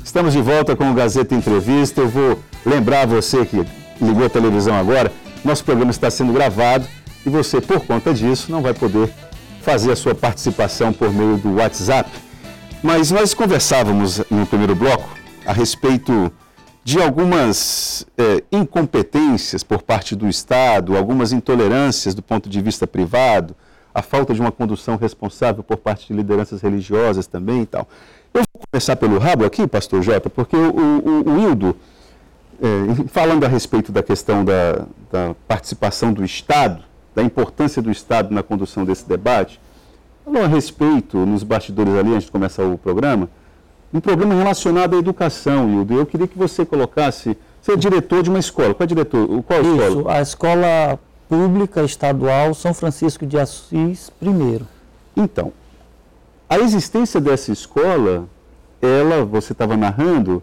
Estamos de volta com o Gazeta Entrevista. Eu vou lembrar você que ligou a televisão agora, nosso programa está sendo gravado e você, por conta disso, não vai poder fazer a sua participação por meio do WhatsApp. Mas nós conversávamos no primeiro bloco a respeito de algumas incompetências por parte do Estado, algumas intolerâncias do ponto de vista privado, a falta de uma condução responsável por parte de lideranças religiosas também e tal. Eu vou começar pelo rabo aqui, pastor Jota, porque o Hildo, falando a respeito da questão da participação do Estado, da importância do Estado na condução desse debate, falou a respeito, nos bastidores ali, antes de começar o programa, um problema relacionado à educação, Hildo. Eu queria que você colocasse, você é diretor de uma escola, qual escola? Isso, a Escola Pública Estadual São Francisco de Assis I. Então, a existência dessa escola, você estava narrando,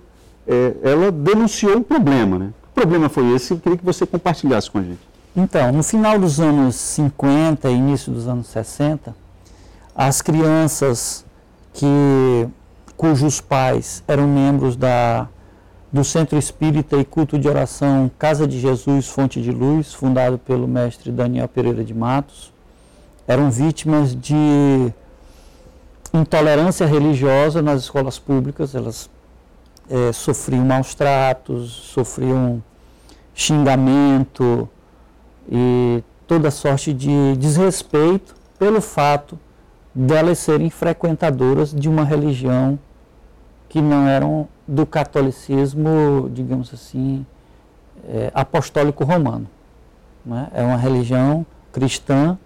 ela denunciou um problema, né? O problema foi esse, eu queria que você compartilhasse com a gente. Então, no final dos anos 50 e início dos anos 60, as crianças cujos pais eram membros do Centro Espírita e Culto de Oração Casa de Jesus, Fonte de Luz, fundado pelo mestre Daniel Pereira de Matos, eram vítimas de intolerância religiosa nas escolas públicas. Elas sofriam maus tratos, sofriam xingamento e toda sorte de desrespeito pelo fato delas serem frequentadoras de uma religião que não eram do catolicismo, digamos assim, apostólico romano, né? É uma religião cristã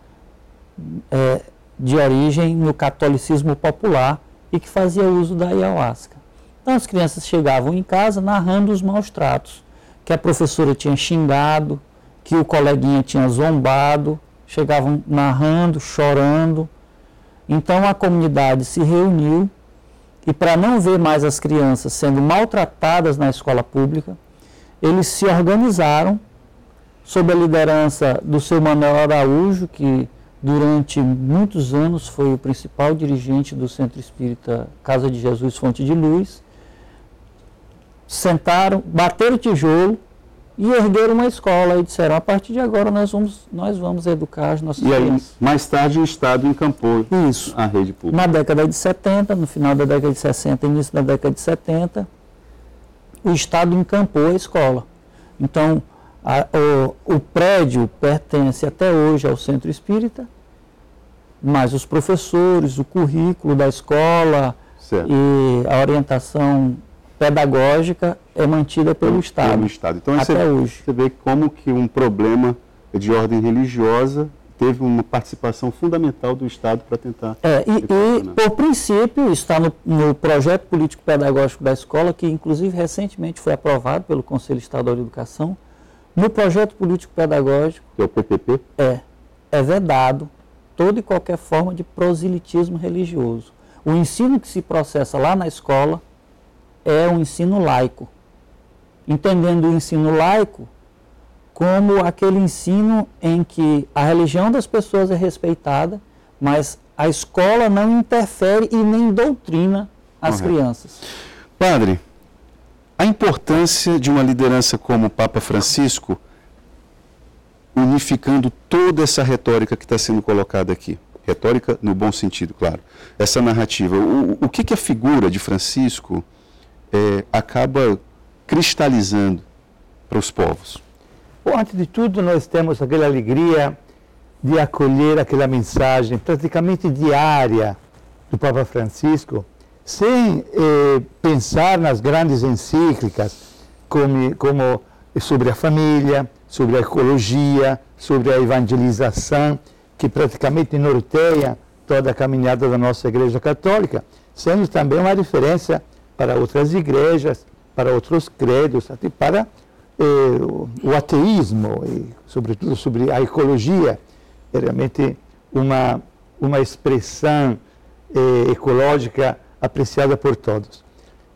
de origem no catolicismo popular e que fazia uso da ayahuasca. Então as crianças chegavam em casa narrando os maus tratos, que a professora tinha xingado, que o coleguinha tinha zombado, chegavam narrando, chorando. Então a comunidade se reuniu e, para não ver mais as crianças sendo maltratadas na escola pública, eles se organizaram sob a liderança do seu Manuel Araújo, que durante muitos anos foi o principal dirigente do Centro Espírita Casa de Jesus, Fonte de Luz. Sentaram, bateram o tijolo e ergueram uma escola e disseram: a partir de agora nós vamos educar as nossas crianças. Aí, mais tarde, o Estado encampou Isso. a rede pública. Na década de 70, no final da década de 60, início da década de 70, o Estado encampou a escola. Então, o prédio pertence até hoje ao Centro Espírita, mas os professores, o currículo da escola e a orientação pedagógica é mantida pelo Estado. Pelo Estado. Então, até hoje. Você vê como que um problema de ordem religiosa teve uma participação fundamental do Estado para tentar... por princípio, está no projeto político-pedagógico da escola, que inclusive recentemente foi aprovado pelo Conselho Estadual de Educação. No projeto político-pedagógico... Que é o PPP? É vedado toda e qualquer forma de proselitismo religioso. O ensino que se processa lá na escola é um ensino laico, entendendo o ensino laico como aquele ensino em que a religião das pessoas é respeitada, mas a escola não interfere e nem doutrina as crianças. Padre, a importância de uma liderança como o Papa Francisco unificando toda essa retórica que está sendo colocada aqui. Retórica no bom sentido, claro. Essa narrativa. O que a figura de Francisco acaba cristalizando para os povos? Bom, antes de tudo, nós temos aquela alegria de acolher aquela mensagem praticamente diária do Papa Francisco, sem pensar nas grandes encíclicas, como sobre a família, sobre a ecologia, sobre a evangelização, que praticamente norteia toda a caminhada da nossa Igreja Católica, sendo também uma referência para outras igrejas, para outros credos, até para o ateísmo, e sobretudo sobre a ecologia. É realmente uma expressão ecológica apreciada por todos.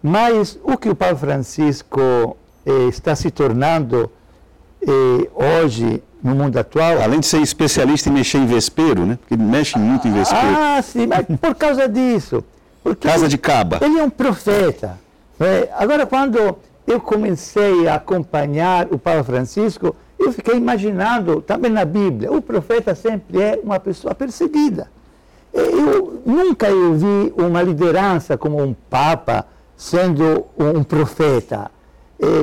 Mas o que o Papa Francisco está se tornando hoje no mundo atual... Além de ser especialista em mexer em vespeiro, né? Porque ele mexe muito em vespeiro. Sim, mas por causa disso. Casa de Caba. Ele é um profeta, Agora, quando eu comecei a acompanhar o Papa Francisco, eu fiquei imaginando, também na Bíblia, o profeta sempre é uma pessoa perseguida. Eu nunca vi uma liderança como um Papa sendo um profeta.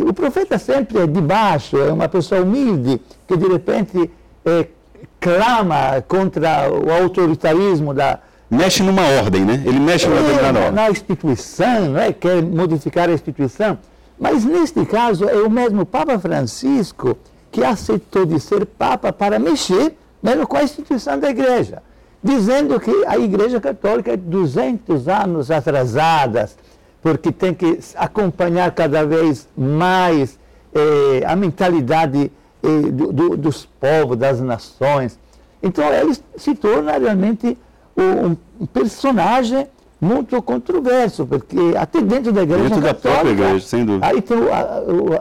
O profeta sempre é de baixo, é uma pessoa humilde, que de repente clama contra o autoritarismo da... Mexe numa ordem, né? Ele mexe numa determinada ordem. Na instituição, quer modificar a instituição. Mas neste caso é o mesmo Papa Francisco que aceitou de ser Papa para mexer mesmo com a instituição da Igreja, dizendo que a Igreja Católica é 200 anos atrasada, porque tem que acompanhar cada vez mais a mentalidade dos povos, das nações. Então ele se torna realmente um personagem muito controverso, porque até dentro da Igreja Católica, da própria Igreja, sem dúvida. Aí tem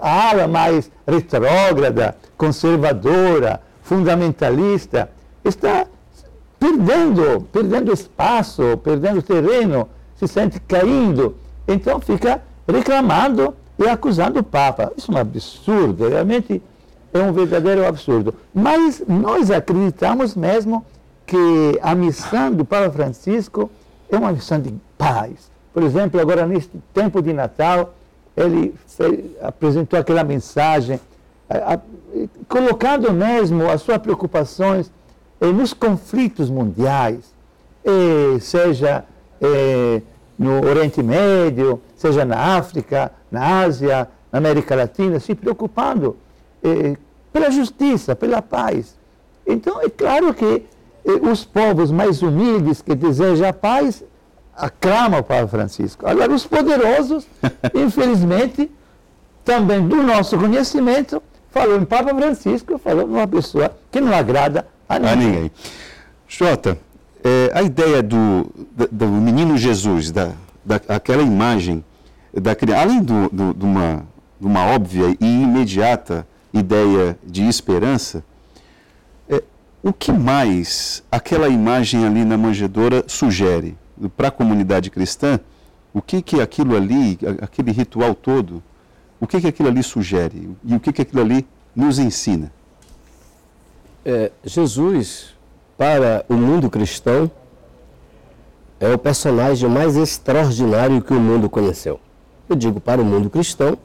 a ala mais retrógrada, conservadora, fundamentalista, está perdendo espaço, perdendo terreno, se sente caindo, então fica reclamando e acusando o Papa. Isso é um absurdo, realmente é um verdadeiro absurdo. Mas nós acreditamos mesmo que a missão do Papa Francisco é uma missão de paz. Por exemplo, agora neste tempo de Natal, ele apresentou aquela mensagem, colocando mesmo as suas preocupações nos conflitos mundiais, seja no Oriente Médio, seja na África, na Ásia, na América Latina, se preocupando pela justiça, pela paz. Então, é claro que os povos mais humildes que desejam a paz aclamam o Papa Francisco. Agora, os poderosos, infelizmente, também do nosso conhecimento, falou em Papa Francisco, falou numa pessoa que não agrada a ninguém. Jota, a ideia do menino Jesus, aquela imagem da criança, além de uma óbvia e imediata ideia de esperança, o que mais aquela imagem ali na manjedoura sugere para a comunidade cristã? O que aquilo ali, aquele ritual todo, o que aquilo ali sugere? E o que aquilo ali nos ensina? Jesus, para o mundo cristão, é o personagem mais extraordinário que o mundo conheceu. Eu digo para o mundo cristão,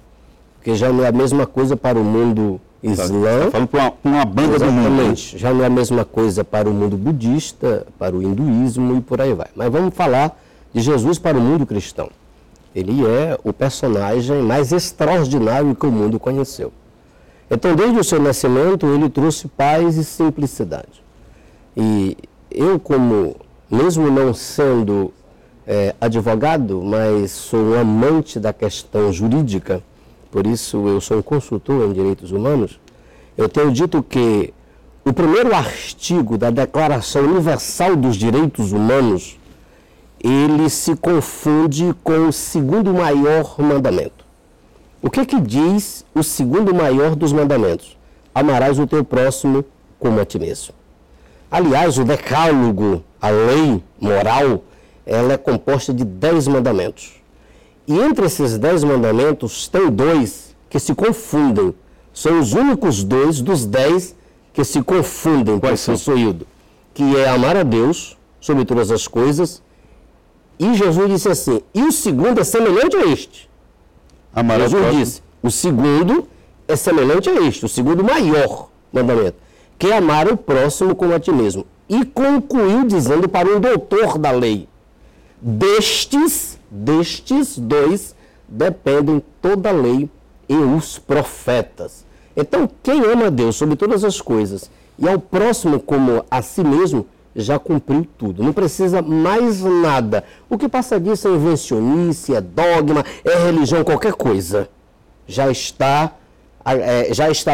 porque já não é a mesma coisa para o mundo islã. Está falando para uma banda do mundo. Exatamente. Já não é a mesma coisa para o mundo budista, para o hinduísmo e por aí vai. Mas vamos falar de Jesus para o mundo cristão. Ele é o personagem mais extraordinário que o mundo conheceu. Então, desde o seu nascimento, ele trouxe paz e simplicidade. E eu, mesmo não sendo advogado, mas sou um amante da questão jurídica, por isso eu sou um consultor em direitos humanos, eu tenho dito que o primeiro artigo da Declaração Universal dos Direitos Humanos, ele se confunde com o segundo maior mandamento. O que diz o segundo maior dos mandamentos? Amarás o teu próximo como a ti mesmo. Aliás, o decálogo, a lei moral, ela é composta de 10 mandamentos. E entre esses 10 mandamentos, tem 2 que se confundem. São os únicos 2 dos 10 que se confundem, professor Hildo, que é amar a Deus sobre todas as coisas. E Jesus disse assim, e o segundo é semelhante a este. Jesus disse, o segundo é semelhante a este, o segundo maior mandamento, que é amar o próximo como a ti mesmo. E concluiu dizendo para um doutor da lei, destes 2 dependem toda a lei e os profetas. Então, quem ama a Deus sobre todas as coisas e ao próximo como a si mesmo, já cumpriu tudo. Não precisa mais nada. O que passa disso é invencionice, é dogma, é religião, qualquer coisa. Já está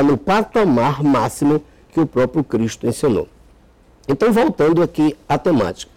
no patamar máximo que o próprio Cristo ensinou. Então, voltando aqui à temática.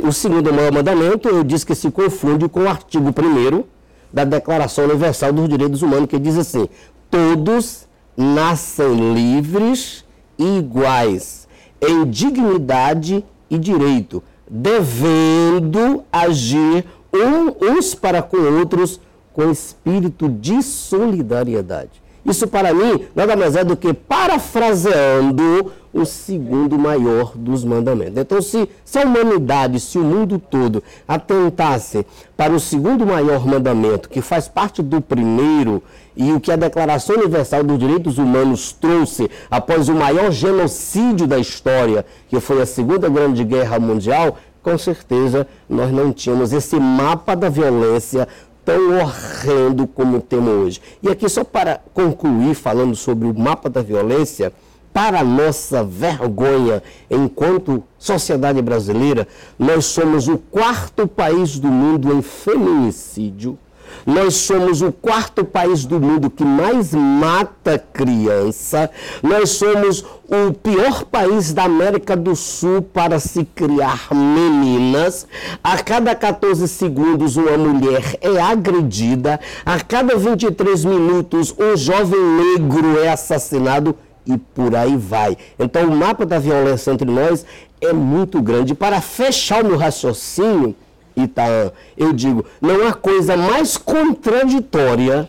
O segundo maior mandamento, eu disse que se confunde com o artigo 1º da Declaração Universal dos Direitos Humanos, que diz assim, todos nascem livres e iguais em dignidade e direito, devendo agir uns para com outros com espírito de solidariedade. Isso para mim nada mais é do que parafraseando o segundo maior dos mandamentos. Então, se a humanidade, se o mundo todo atentasse para o segundo maior mandamento, que faz parte do primeiro, e o que a Declaração Universal dos Direitos Humanos trouxe após o maior genocídio da história, que foi a Segunda Grande Guerra Mundial, com certeza nós não tínhamos esse mapa da violência tão horrendo como temos hoje. E aqui, só para concluir, falando sobre o mapa da violência, para nossa vergonha, enquanto sociedade brasileira, nós somos o 4º país do mundo em feminicídio. Nós somos o 4º país do mundo que mais mata criança. Nós somos o pior país da América do Sul para se criar meninas. A cada 14 segundos uma mulher é agredida. A cada 23 minutos um jovem negro é assassinado e por aí vai. Então o mapa da violência entre nós é muito grande. Para fechar o meu raciocínio, Itaã, eu digo, não há coisa mais contraditória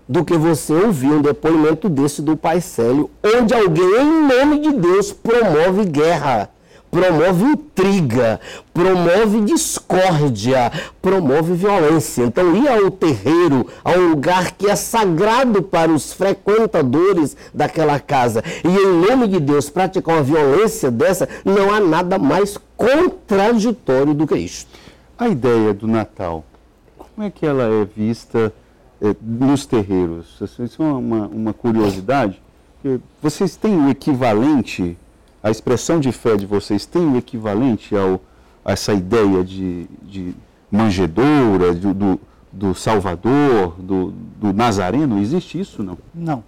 do que você ouvir um depoimento desse do Pai Célio, onde alguém, em nome de Deus, promove guerra, promove intriga, promove discórdia, promove violência. Então, ir ao terreiro, a um lugar que é sagrado para os frequentadores daquela casa, e em nome de Deus praticar uma violência dessa, não há nada mais contraditório do que isto. A ideia do Natal, como é que ela é vista nos terreiros? Isso é uma curiosidade. Vocês têm o equivalente, a expressão de fé de vocês tem o equivalente a essa ideia de manjedoura, do Salvador, do Nazareno? Existe isso, não? Não.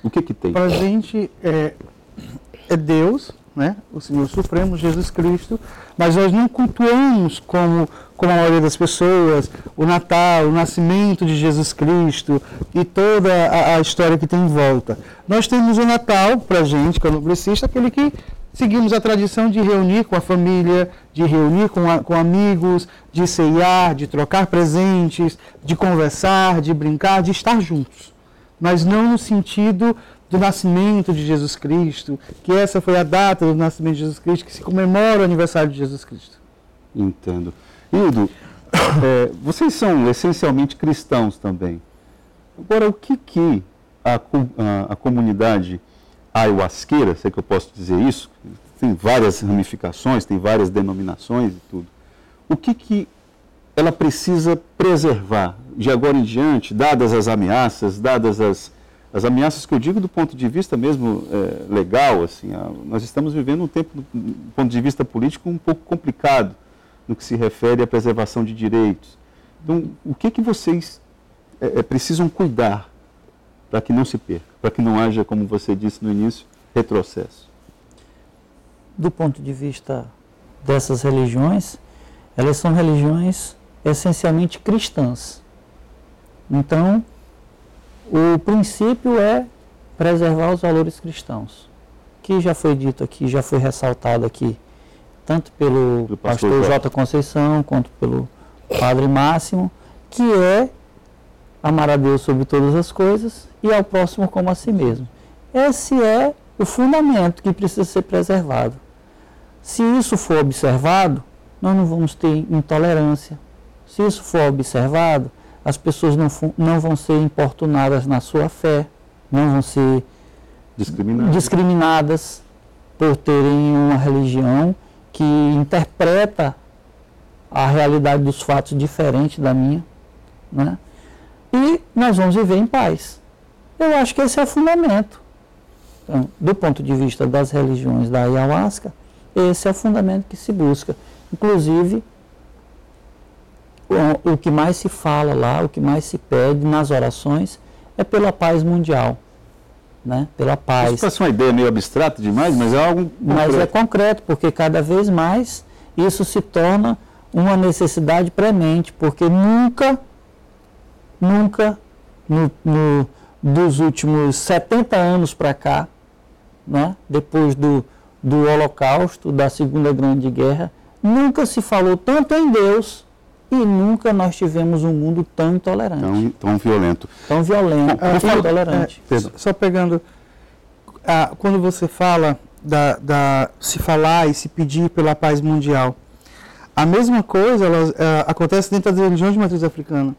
O que tem? Para a gente é Deus, né? O Senhor Supremo, Jesus Cristo, mas nós não cultuamos como a maioria das pessoas, o Natal, o nascimento de Jesus Cristo e toda a história que tem em volta. Nós temos o Natal, para a gente, candomblessista, aquele que seguimos a tradição de reunir com a família, de reunir com amigos, de ceiar, de trocar presentes, de conversar, de brincar, de estar juntos. Mas não no sentido do nascimento de Jesus Cristo, que essa foi a data do nascimento de Jesus Cristo, que se comemora o aniversário de Jesus Cristo. Entendo. Hildo, vocês são essencialmente cristãos também. Agora, o que a comunidade ayahuasqueira, sei que eu posso dizer isso, tem várias ramificações, tem várias denominações e tudo. O que ela precisa preservar de agora em diante, dadas as ameaças, dadas as ameaças que eu digo do ponto de vista mesmo legal, assim, nós estamos vivendo um tempo, do ponto de vista político, um pouco complicado no que se refere à preservação de direitos. Então, o que vocês precisam cuidar para que não se perca, para que não haja, como você disse no início, retrocesso? Do ponto de vista dessas religiões, elas são religiões essencialmente cristãs. Então, o princípio é preservar os valores cristãos, que já foi dito aqui, já foi ressaltado aqui, tanto pelo pastor J. Conceição, quanto pelo Padre Máximo, que é amar a Deus sobre todas as coisas e ao próximo como a si mesmo. Esse é o fundamento que precisa ser preservado. Se isso for observado, nós não vamos ter intolerância. Se isso for observado, as pessoas não vão ser importunadas na sua fé, não vão ser discriminadas por terem uma religião que interpreta a realidade dos fatos diferente da minha, né? E nós vamos viver em paz. Eu acho que esse é o fundamento. Então, do ponto de vista das religiões da Ayahuasca, esse é o fundamento que se busca. Inclusive, o que mais se fala lá, o que mais se pede nas orações é pela paz mundial, né? Pela paz. Isso é uma ideia meio abstrata demais, mas é algo concreto. Mas é concreto, porque cada vez mais isso se torna uma necessidade premente, porque nunca, dos últimos 70 anos para cá, né? Depois do Holocausto, da Segunda Grande Guerra, nunca se falou tanto em Deus E nunca nós tivemos um mundo tão intolerante. Tão violento. Tão violento, tão intolerante. Só pegando, quando você fala se falar e se pedir pela paz mundial, a mesma coisa acontece dentro das religiões de matriz africana.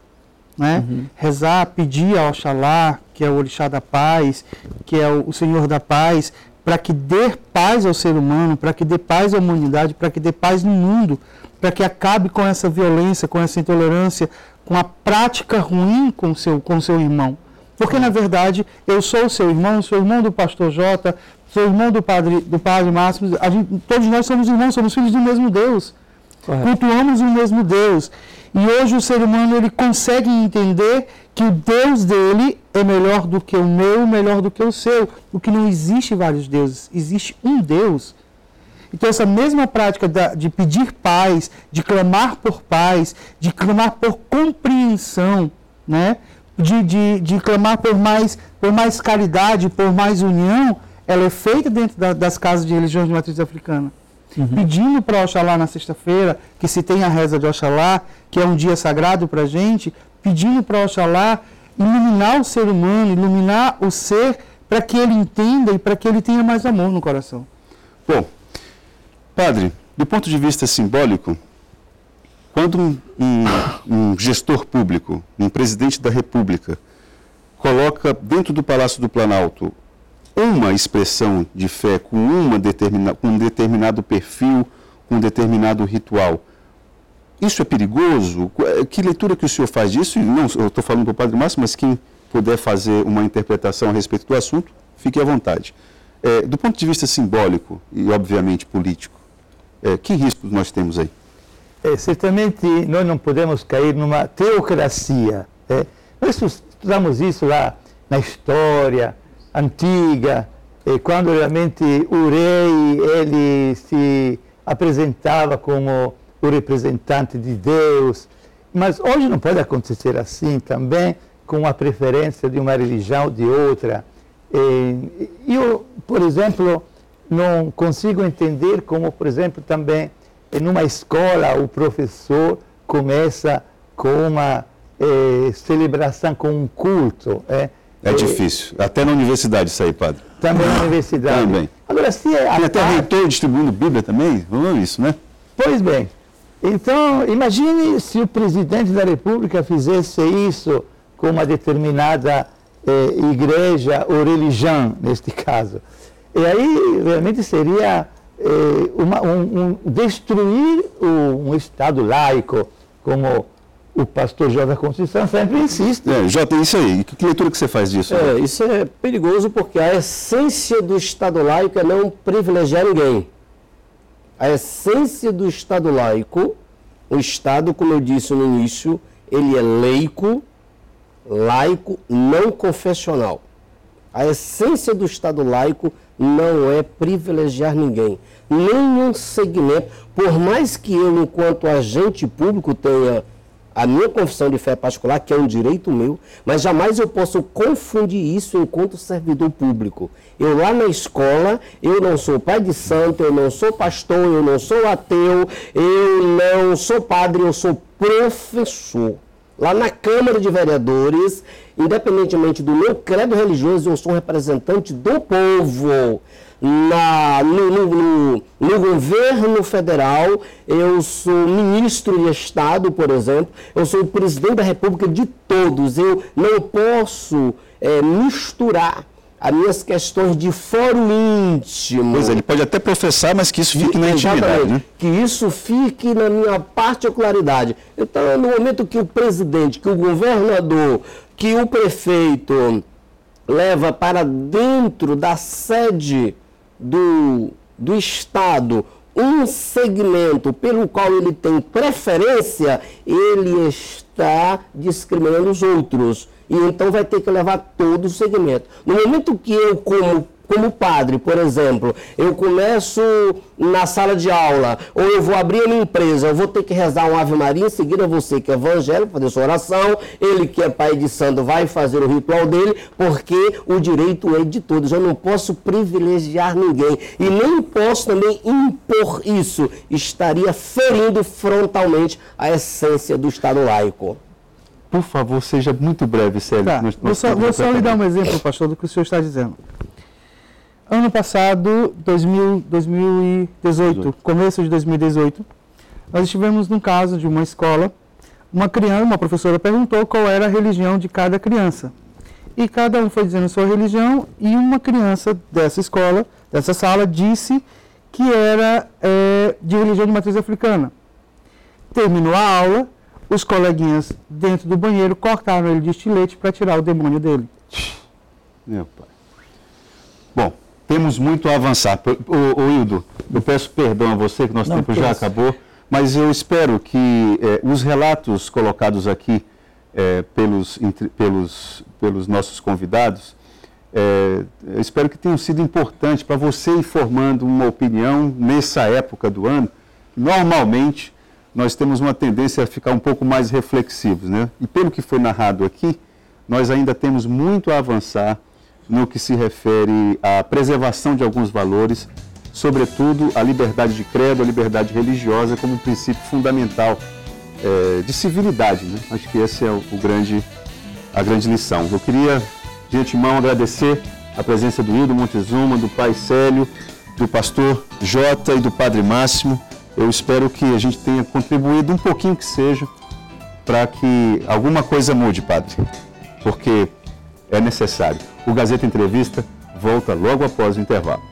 Né? Rezar, pedir ao Oxalá, que é o orixá da paz, que é o Senhor da paz, para que dê paz ao ser humano, para que dê paz à humanidade, para que dê paz no mundo, para que acabe com essa violência, com essa intolerância, com a prática ruim com o seu irmão. Porque, na verdade, eu sou o seu irmão, sou irmão do pastor Jota, sou irmão do padre Máximo, todos nós somos irmãos, somos filhos do mesmo Deus. Correto. Cultuamos o mesmo Deus. E hoje o ser humano ele consegue entender que o Deus dele é melhor do que o meu, melhor do que o seu. Porque não existe vários deuses, existe um Deus. Então essa mesma prática de pedir paz, de clamar por paz, de clamar por compreensão, né? de clamar por mais caridade, por mais união, ela é feita dentro das casas de religiões de matriz africana. Pedindo para Oxalá na sexta-feira, que se tem a reza de Oxalá, que é um dia sagrado para a gente, pedindo para Oxalá iluminar o ser humano, iluminar o ser, para que ele entenda e para que ele tenha mais amor no coração. Bom, padre, do ponto de vista simbólico, quando um gestor público, um presidente da República, coloca dentro do Palácio do Planalto uma expressão de fé com um determinado perfil, com um determinado ritual, isso é perigoso? Que leitura que o senhor faz disso? Não, eu estou falando para o Padre Márcio, mas quem puder fazer uma interpretação a respeito do assunto, fique à vontade. Do ponto de vista simbólico e, obviamente, político, que riscos nós temos aí? Certamente nós não podemos cair numa teocracia. Nós estudamos isso lá na história antiga, quando realmente o rei ele se apresentava como o representante de Deus. Mas hoje não pode acontecer assim também, com a preferência de uma religião ou de outra. Eu, por exemplo, não consigo entender como, por exemplo, também numa escola o professor começa com uma celebração, com um culto. É difícil. Até na universidade isso aí, padre. Também na universidade. Também. Agora, se tem até reitor distribuindo Bíblia também? Vamos isso, né? Pois bem. Então, imagine se o presidente da República fizesse isso com uma determinada igreja ou religião, neste caso. E aí, realmente, seria destruir um Estado laico, como o pastor Jota Conceição sempre insiste. Jota, isso aí. Que leitura que você faz disso? Isso é perigoso porque a essência do Estado laico é não privilegiar ninguém. A essência do Estado laico, o Estado, como eu disse no início, ele é laico, não confessional. A essência do Estado laico não é privilegiar ninguém, nenhum segmento. Por mais que eu, enquanto agente público, tenha a minha confissão de fé particular, que é um direito meu, mas jamais eu posso confundir isso enquanto servidor público. Eu lá na escola, eu não sou pai de santo, eu não sou pastor, eu não sou ateu, eu não sou padre, eu sou professor. Lá na Câmara de Vereadores, independentemente do meu credo religioso, eu sou um representante do povo. No governo federal, eu sou ministro de Estado, por exemplo, eu sou o presidente da República de todos. Eu não posso misturar as minhas questões de fórum íntimo. Pois é, ele pode até professar, mas que isso fique na intimidade, né? Que isso fique na minha particularidade. Então, no momento que o presidente, que o governador, que o prefeito leva para dentro da sede do Estado um segmento pelo qual ele tem preferência, ele está discriminando os outros. E então vai ter que levar todo o segmento. No momento que eu, como como padre, por exemplo, eu começo na sala de aula, ou eu vou abrir a minha empresa, eu vou ter que rezar um Ave Maria, em seguida você que é evangélico, fazer sua oração, ele que é pai de santo vai fazer o ritual dele, porque o direito é de todos. Eu não posso privilegiar ninguém e nem posso também impor isso. Estaria ferindo frontalmente a essência do Estado laico. Por favor, seja muito breve, Célio. Tá. Vou só lhe dar um exemplo, pastor, do que o senhor está dizendo. Ano passado, 2018, começo de 2018, nós estivemos num caso de uma escola, uma professora perguntou qual era a religião de cada criança. E cada um foi dizendo a sua religião, e uma criança dessa escola, dessa sala, disse que era de religião de matriz africana. Terminou a aula, os coleguinhas dentro do banheiro cortaram ele de estilete para tirar o demônio dele. Meu pai. Bom, temos muito a avançar. Ô Hildo, eu peço perdão a você, que nosso tempo já acabou, mas eu espero que os relatos colocados aqui pelos nossos convidados, eu espero que tenham sido importantes para você ir formando uma opinião nessa época do ano. Normalmente, nós temos uma tendência a ficar um pouco mais reflexivos, né? E pelo que foi narrado aqui, nós ainda temos muito a avançar no que se refere à preservação de alguns valores, sobretudo a liberdade de credo, a liberdade religiosa como um princípio fundamental de civilidade, né? Acho que essa é a grande lição. Eu queria, de antemão, agradecer a presença do Hildo Montezuma, do pai Célio, do pastor Jota e do padre Máximo. Eu espero que a gente tenha contribuído um pouquinho que seja para que alguma coisa mude, padre, porque é necessário. O Gazeta Entrevista volta logo após o intervalo.